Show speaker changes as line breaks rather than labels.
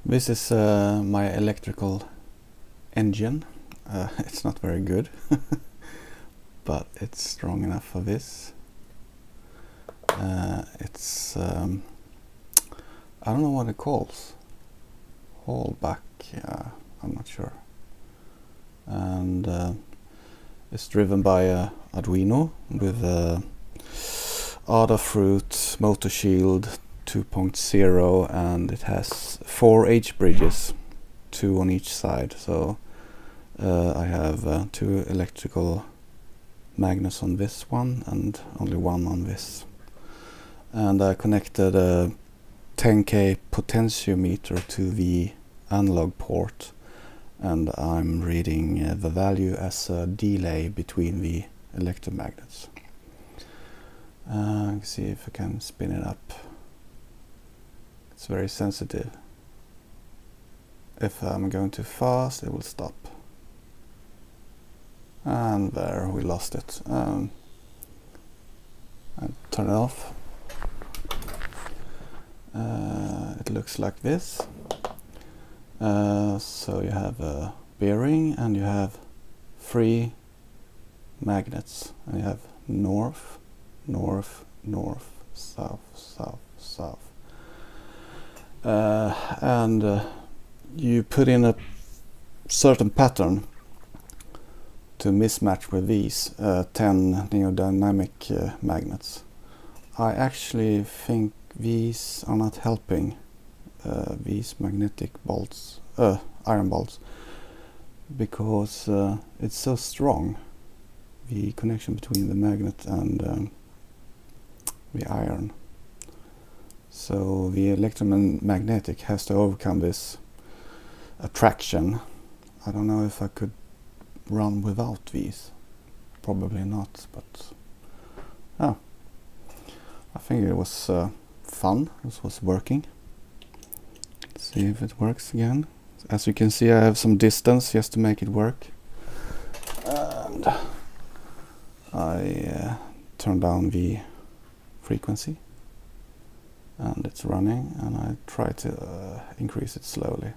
This is my electrical engine. It's not very good, but it's strong enough for this. It's I don't know what it calls. Hallback, I'm not sure. And it's driven by a Arduino with a Adafruit Motor Shield 2.0, and it has 4 H bridges, 2 on each side. So I have 2 electrical magnets on this one and only 1 on this. And I connected a 10K potentiometer to the analog port, and I'm reading the value as a delay between the electromagnets. Let's see if I can spin it up. It's very sensitive. If I'm going too fast, it will stop. And there, we lost it. I turn it off. It looks like this. So you have a bearing and you have 3 magnets, and you have north, north, north, south, south, south. And you put in a certain pattern to mismatch with these 10 neodynamic magnets. I actually think these are not helping these magnetic bolts, iron bolts, because it's so strong, the connection between the magnet and the iron. So the electromagnetic has to overcome this attraction. I don't know if I could run without these. Probably not, but oh, I think it was fun. This was working. Let's see if it works again. As you can see, I have some distance just to make it work. And I turn down the frequency. And it's running, and I try to increase it slowly.